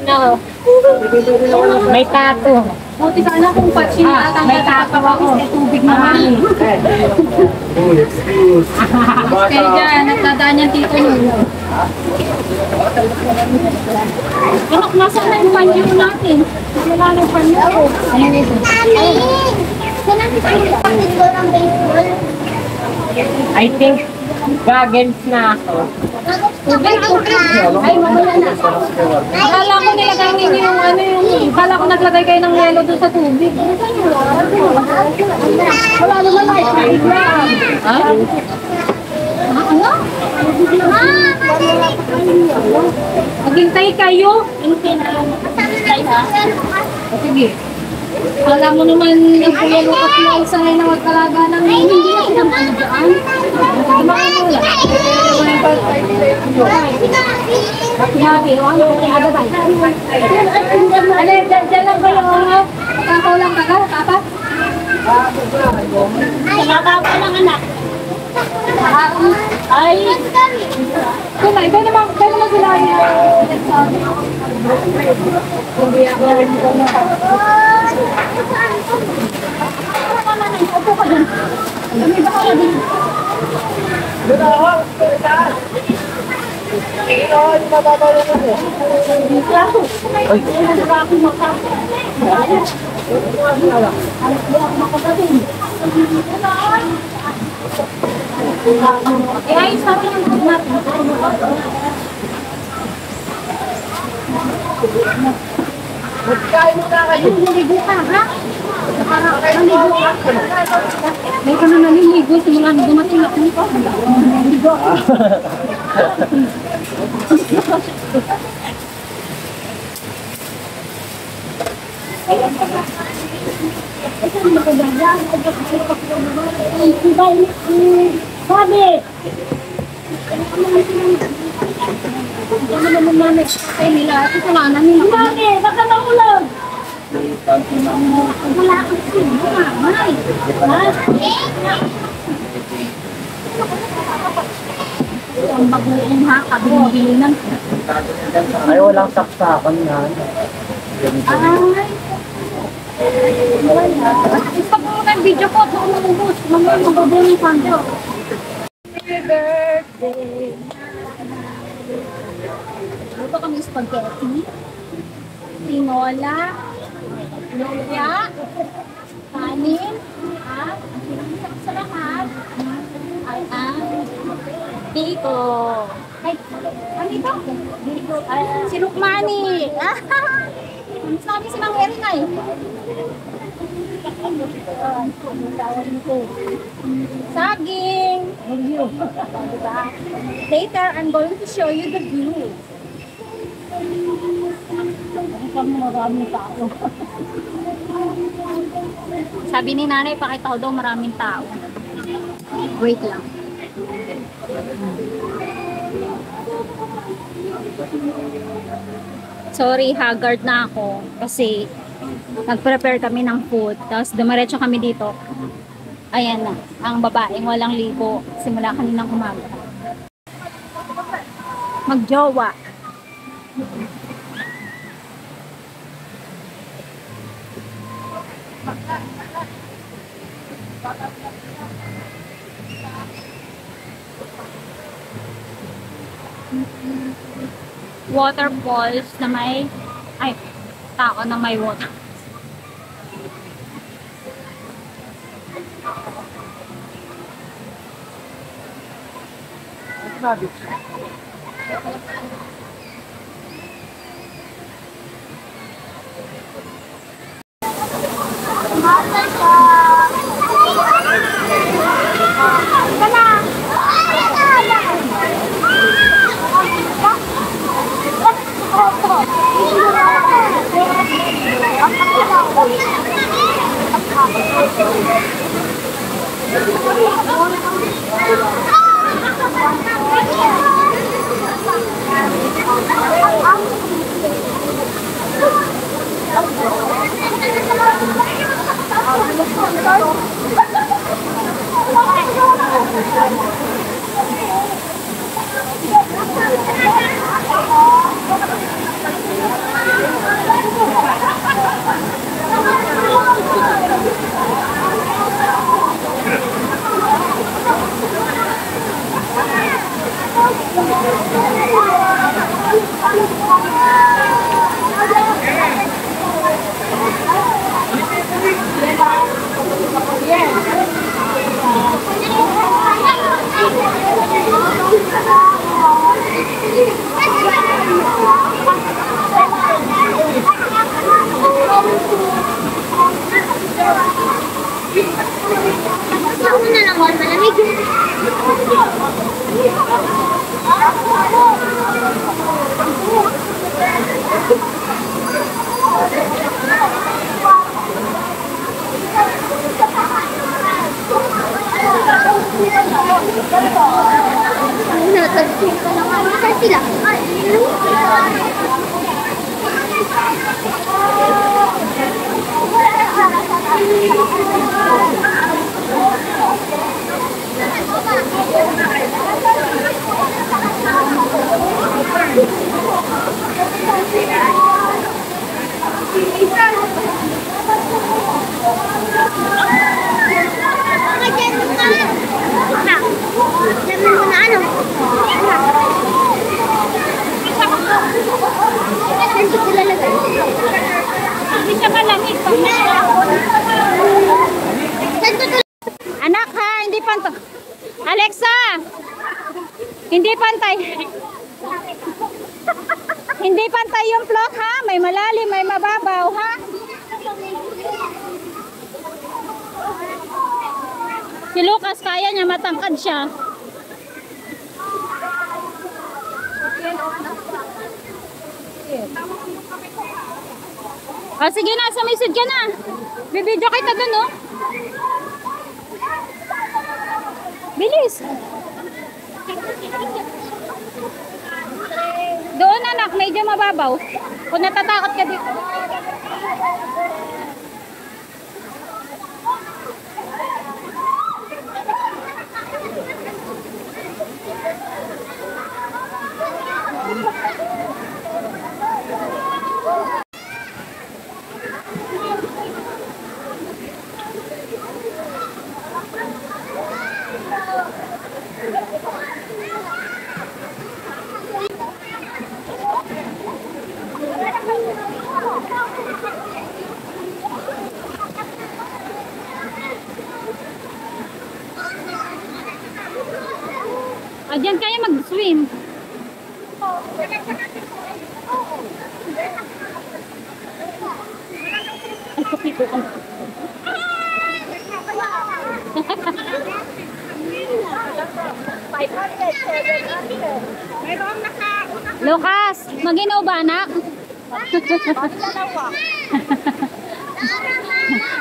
No. May tato. Buti sana kung patsin at may tato ako. Tubig naman. Kaya dyan, nagdadaan yan tito nyo. Anak, nasaan na yung panyo natin? Wala na yung panyo. Ano ito? I think goggles na ako. Tubig. Ay, mamaya na. Akala ko nilagay ninyo yung ano yung... Akala ko naglagay kayo ng yelo doon sa tubig. Wala naman na. Ha? Ano? Maghintay kayo. Maghintay ha? Sige. Alam mo naman yung Kuya Lucas na isa ngayon na magkalaga ng hindi na sinampan dyan. Sinabi, ano ko kaya agad ay? Ano, dyan lang ba yung kakaw lang kaga, papa? Kakaw ka lang anak. Ay, kumay, kaya naman sila niya. Hindi ako na. Kami ba kaya din? Ayos natin yung food natin. Magkain mo na kayo. Naligo ka, ha? Naligo ka. May ka na naliligo. Simula na dumating ako nito. Naligo ako. Sabi! Ano naman namin kay nila? Ito wala na nila. Sabi! Baka naulang! Wala kang sino, mamay! Ang bagoong ha, kabili-bilinan. Ay, walang saksakan yan. Ay! Gusto ko na yung video ko. Ito umubos. Mamaya magbabaw yung kanto. Happy birthday! Luto kami spaghetti, tinola, luya, kanin, at ang sa lahat ay ang biko. Ay, ano ito? Biko. Sinukmani. Sabi silang Erin ay. Saging. Later, I'm going to show you the view. Sabi ni nanay, pakita ko daw maraming tao. Wait lang. Sorry, haggard na ako kasi nag-prepare kami ng food. Tapos dumiretso kami dito. Ayan na, ang babaeng walang ligo simula kaninang umaga. Magjowa. Waterfalls na may tao na may water. Sabi. Anak ha, hindi pantay. Alexa! Hindi pantay. Hindi pantay yung float ha. May malalim, may mababaw ha. Si Lucas kaya niya, matangkad siya. O sige na, sumisid ka na. Bibidyo kita dun oh. Bilis. Doon anak, medyo mababaw. Kung natatakot ka dito. Diyan kayo mag-swim. Ay, kapito ka. Lucas, mag-ino ba anak?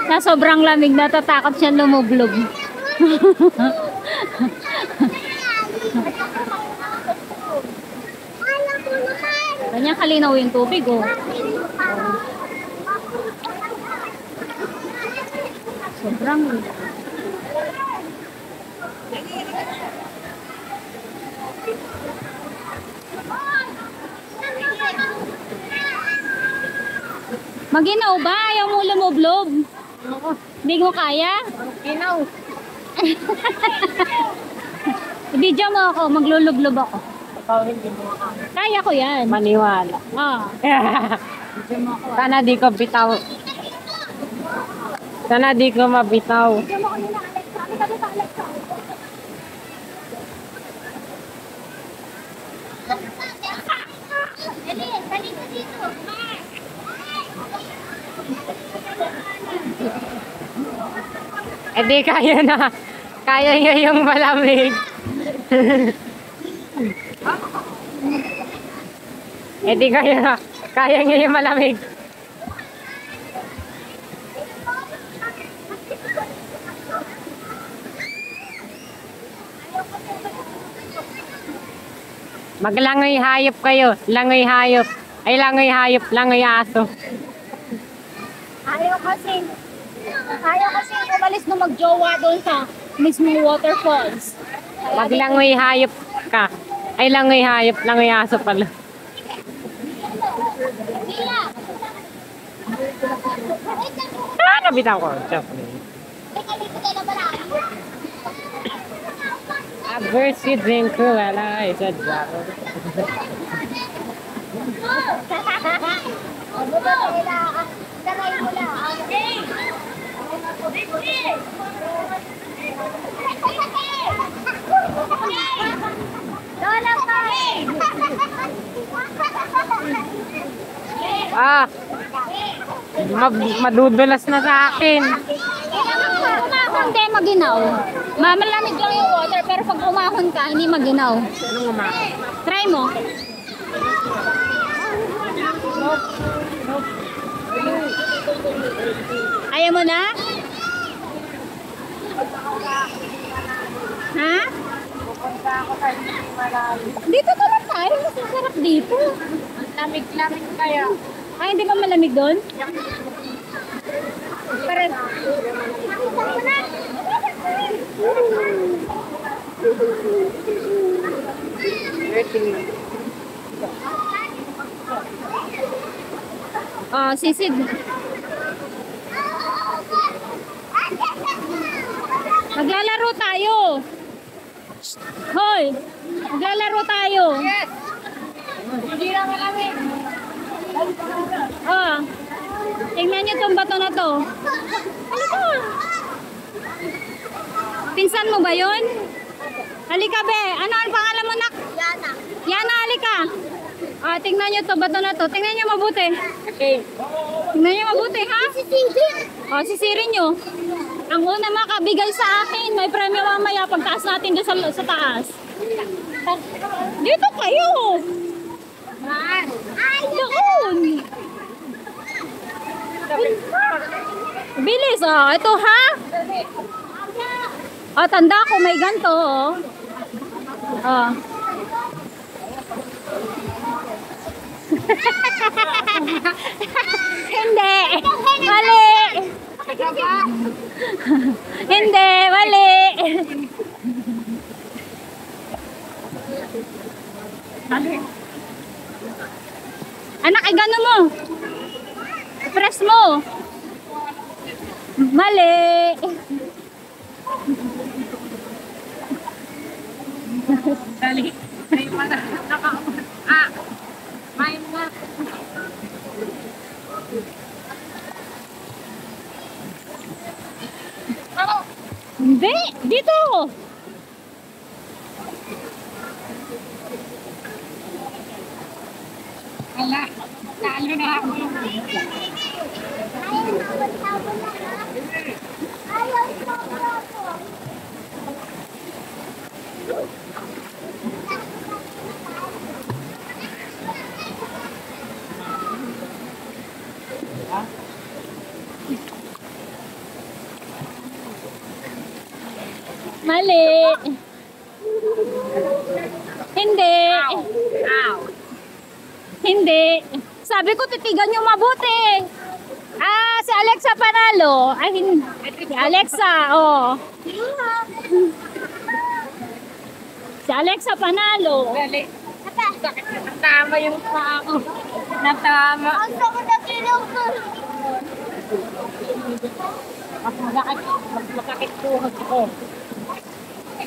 Sa sobrang lamig, natatakot siya lumublob. Kanya kalinaw yung tubig oh. Sobrang Maginaw ba? Ayaw mo lumublob? Hindi mo kaya? Ginaw. Video mo ako, maglulublob ako. Ikaw hindi mo makakaya. Kaya ko yan. Maniwala. Ah. Video mo ako. Sana di ko bitaw. Sana di ko mabitaw. Video mo ako nila, Alexa. Sabi ka, Alexa. Dali, dali ka dito. Eh di kaya na. Kaya niya yung malamig. Eh di kaya na. Kaya niya yung malamig. Maglangoy hayop kayo. Langoy hayop. Ay langoy hayop. Langoy aso. Ayaw kasi umalis na magjowa doon sa mismong waterfalls. Maglangoy hayop ka. Ay langoy hayop. Langoy aso pala. Ah, nabitaw ko. A bird sitting cruella is a dragon. Ah, madudulas na sa akin. Umahon din maginaw. Malamig lang yung water pero pag umahon ka, hindi maginaw. Anong umahon? Try mo. Ayaw mo na? Ha? Dito ka lang tayo. Mas masarap dito. Lamig-lamig kaya. Ay, hindi ba malamig doon? Pare. Sisid. Maglalaro tayo. Hoy, maglalaro tayo. Yes! Hindi naman kami. Tingnan niyo tong bato na to. Ano to? Pinsan mo ba yun? Halika be. Ano ang pangalan mo, nak? Yana. Yana, halika. Tingnan niyo to bato na to. Tingnan niyo mabuti. Okay. Tingnan niyo mabuti, ha? Sisingin. Sisirin niyo. Ang una makabigay sa akin, may premyo mamaya pagtaas natin doon sa taas. Dito kayo. Ay, Doon. Bilis, ito ha. Tanda ko may ganto, Hindi. Mali. Hindi, mali. Anak, gano mo. Press mo. Mali. Dali. May mga may mga. Hindi. Dito. Ala. Talo na ako. ayaw ko. Mali. Hindi. Ow. Hindi. Sabi ko titigan nyo mabuti. Si Alexa panalo. Si Alexa, Si Alexa panalo. Dali. Sakit na tama yung paa ko. Natama. Ang sakit na kilong ko. Mas masakit tuhod ko.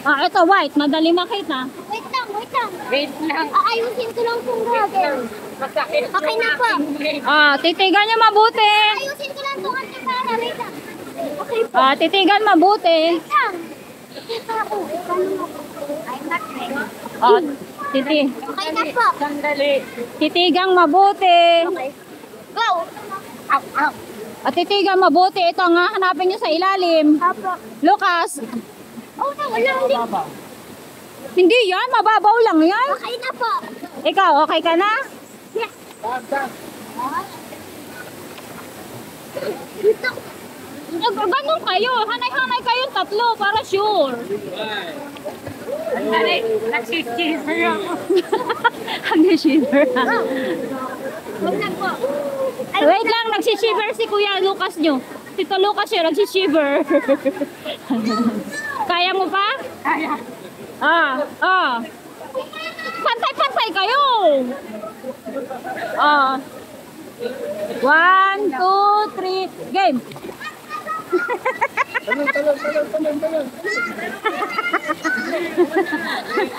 Ito white. Madali makita. Wait lang, wait lang. Wait lang. Aayusin ko lang itong dragon. Masakit Okay na po. Titigan nyo mabuti. Ayusin ko lang itong ating para. Wait lang. Okay po. Titigan mabuti. Wait lang. Ito ako. I'm not ready. Titi. Okay na po. Sandali. Titigang mabuti. Okay. Go. Ow, ow. Titigan mabuti. Ito nga, hanapin nyo sa ilalim. Apo. Lucas. Oh, no, wala. Hindi. Hindi yan. Mababaw lang yan. Okay na po. Ikaw, okay ka na? Yes. Ganun kayo. Hanay-hanay kayong tatlo para sure. Sandali. Nagsisisi ako. Nag-shiver. Huwag na po. Wait lang, nagsishiver si Kuya Lucas nyo. Tito Lucas yun, nagsishiver. Kaya mo pa? Kaya. Pantay-pantay kayo. 1, 2, 3, game.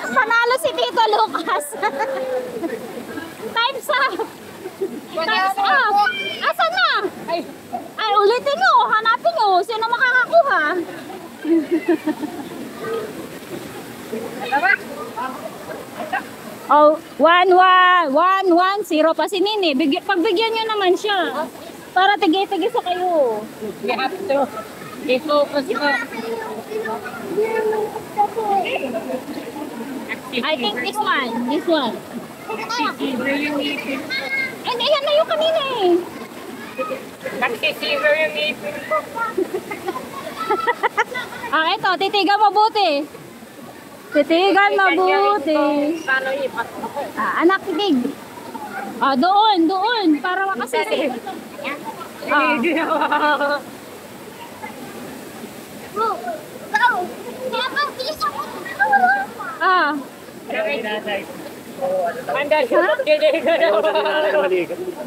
Panalo si Tito Lucas. Time's up. Time's up. Asan na? Ay, ulitin nyo. Hanapin nyo. Sino makakakuha? Oh, 1-1-1-1-0 pa si Nini. Pagbigyan nyo naman siya. Para tigay-tigay sa kayo. We have to i-focus mo. I think this one. This one. Nagsisiver yung ngipin. And ayan na yung kanina eh. Nagsisiver yung ngipin ko. Ito. Titigan mabuti. Titigan mabuti. Paano ipasok ako? Anak, titig. Ah, doon. Para makasisi. Ah. Go! Go! Kaya bang bilis ako? Ah.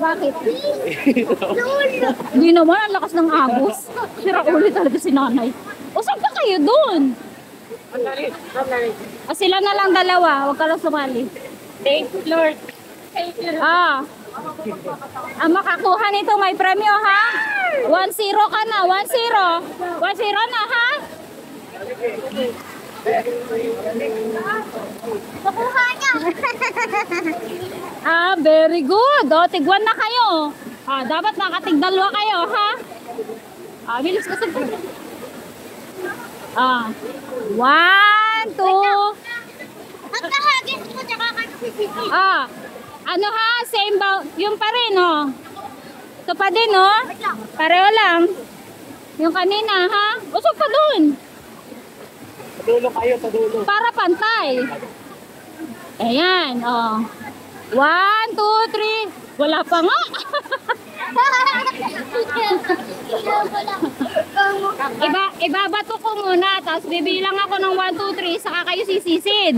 Bakit? Lolo! Hindi naman, ang lakas ng agos. Sira ulit talaga si nanay. O, saan pa kayo doon? Ah, sila na lang dalawa. Huwag ka lang sumali. Thank you, Lord. Thank you. Ah. Ang makakuha nito may premyo, ha? 1-0 ka na. 1-0. 1-0 na, ha? Nakuha niya! Ah, very good. O, tigwan na kayo. Ah, dapat nakatigdalwa kayo, ha? Ah, bilis kasi. Ah. 1, 2. Magkahagis ko tsaka kagsisisi. Ah. Ano ha? Same ba? Yung pa rin, oh. Ito pa din, oh. Pareho lang. Yung kanina, ha? Usok pa dun. Padulo kayo, padulo. Para pantay. Ayan, oh. 1, 2, 3. Wala pa nga. Ibabato ko muna, tapos bibilang ako ng 1, 2, 3, saka kayo sisisid.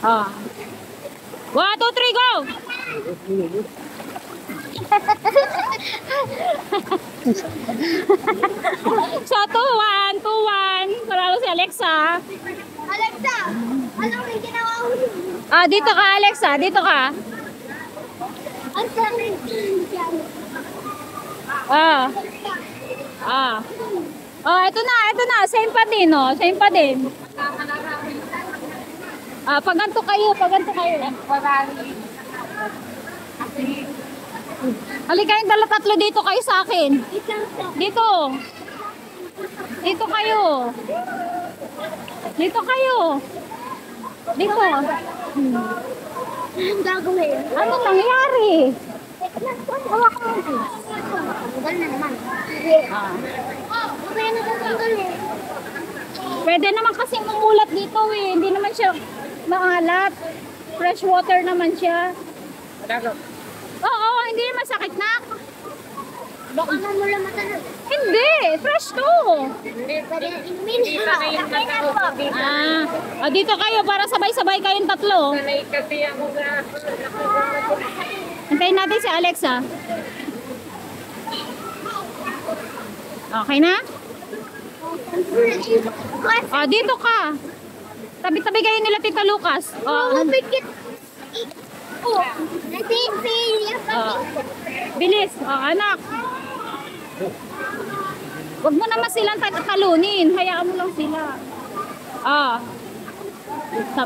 Ah. 1, 2, 3, go! So, 2, 1, 2, 1. Paralo si Alexa. Alexa, anong may ginawa ko? Ah, dito ka, Alexa. Dito ka. Ang sarap. Ah. Ah. Oh, ito na. Same pa din, oh. Same pa din. Ah, paganto kayo. Halika kayong dala-tatlo dito kayo sa akin. Dito. Dito kayo. Dito. Anong gagawin? Ano nangyari? Hawak mo. Tanggal na naman. Kaya natatanggal eh. Pwede naman kasi mumulat dito eh. Hindi naman siya maalat. Fresh water naman siya. Oo, hindi naman sakit na. Baka mamula mata na. Hindi, fresh to. Pwede inumin. Ah, dito kayo para sabay-sabay kayong tatlo. Sanay kasi ako na. Hintayin natin si Alexa. Okay na? Ah, dito ka. Tabi-tabi kayo nila Tita Lucas. Oh, pikit. Oh, Bilis. Anak. Huwag mo naman silang talunin. Hayaan mo lang sila. Ah.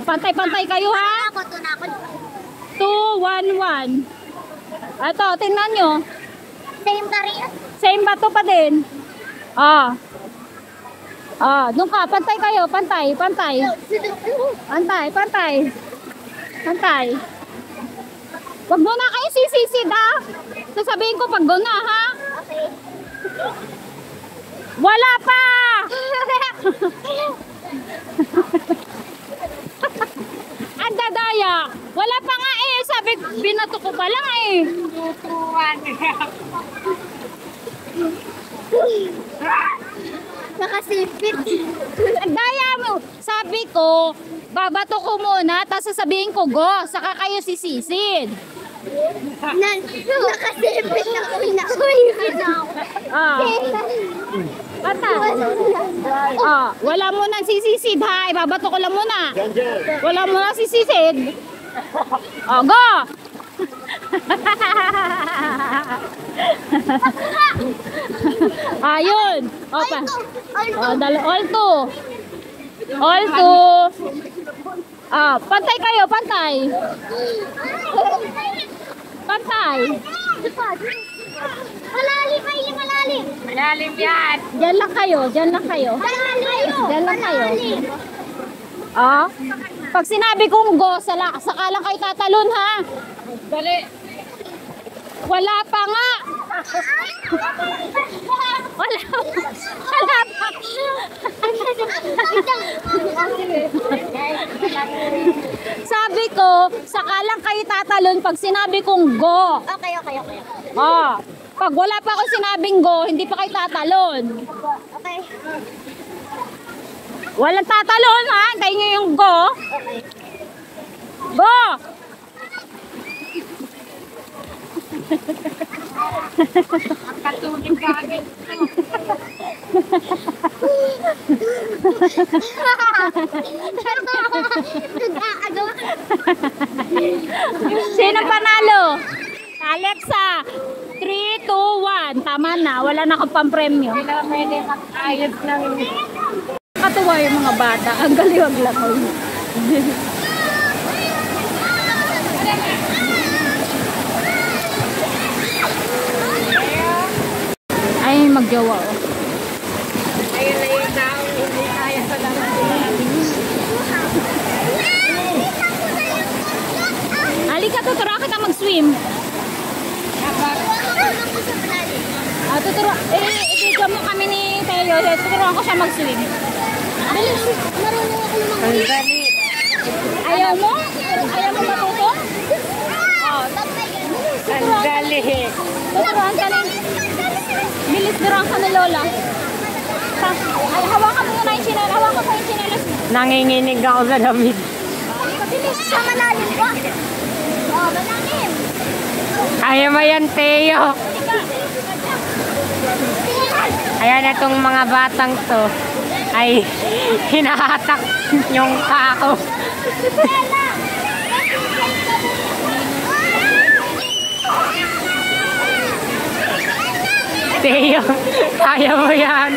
Pantay-pantay kayo, ha? Ako, tunako. 2, 1, 1. Ito, tingnan nyo. Same pa rin. Same bato pa din. Ah. Ah, doon ka. Pantay kayo. Pantay. Wag mo na kayo sisisid, ha? Sasabihin ko pag doon na, ha? Okay. Wala pa! Ang dadaya. Wala pa nga eh. Sabi, binato ko pa lang eh. Nakasipit. Ang daya mo. Sabi ko, babato ko muna, tapos sasabihin ko, go, saka kayo sisisid. Nakasipit na ko na. Ah. Bata. Ah, wala mo nang sisisid ha. Ibabato ko lang muna. Wala mo nang sisisid. Oh, go! Ayun. Opa. Oh, all two. All two. Ah, pantay kayo, pantay. Pantay. Malalim ay malalim. Malalim yan. Diyan lang kayo, diyan lang kayo. Diyan lang kayo. Ah, pag sinabi kong go, saka lang kayo tatalon ha. Dali. Wala pa nga. Wala. Wala pa. Sabi ko, sakalang kayo tatalon pag sinabi kong go. Okay. Oh, pag wala pa ako sinabing go, hindi pa kayo tatalon. Okay. Walang tatalon ha, antayin nyo yung go. Go! Katulog ka agad. Sino panalo? Alexa, 3, 2, 1. Tama na, wala na akong pampremyo. Kailangan pwede ayos ng... Katuwa yung mga bata. Ang galiwag lang ko. Ay, magjawa oh. Ayun na yung tao, hindi kaya sa lahat. Halika, tuturo kita mag-swim. Tuturo. Ibigyan mo kami ni Teo. Tuturuan ko siya mag-swim. Bilis, marunong ako lumang. Ang dali. Ayaw mo? Ayaw mo matuto? Ang dali. Tuturuan ka ni... Bilis, turuan ka ni Lola. Ay, hawakan mo na yung chinelas. Hawakan mo yung chinelas. Nanginginig ako sa damit. Bilis, sa malalim ba? Oh, malalim. Kaya mo yan, Teo. Ayan itong mga batang to ay hinahatak yung kako. Teo, kaya mo yan.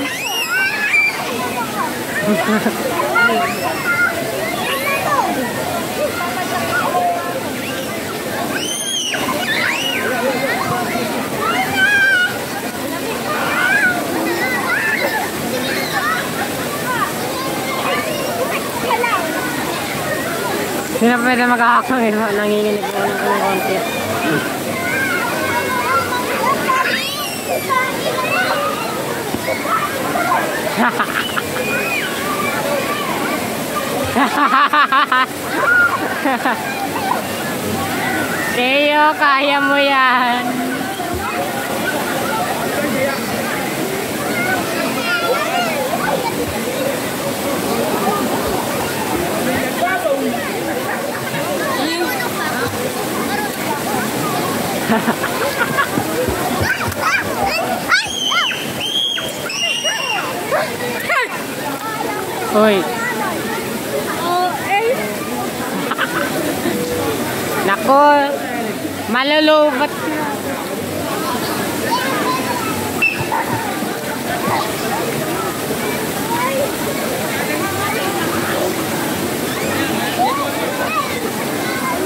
Sino pwede makakakangin mo? Nanginginig mo ng konti. Teo, kaya mo yan. Uy. Nako, malulubat.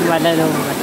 Malulubat.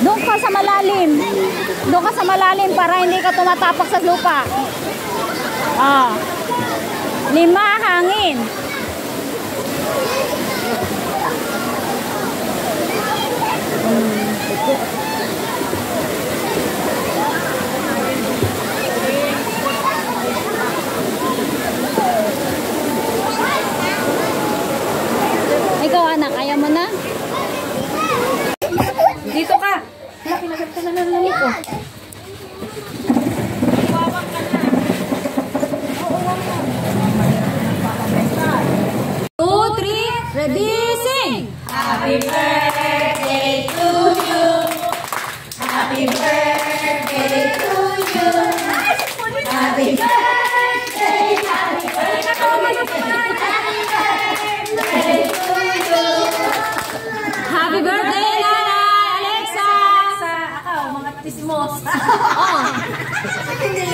Doon ka sa malalim. Doon ka sa malalim para hindi ka tumatapak sa lupa. Ah. 5, hangin. Ikaw anak, ayaw mo na? Dito ka. ka na nalamig ko. Two, three, ready, sing! Happy birthday to you. Happy birthday to you. Happy birthday, happy birthday to you. Happy birthday, Nanay Alexa! Sa ako, mga tismos. Oh. Hindi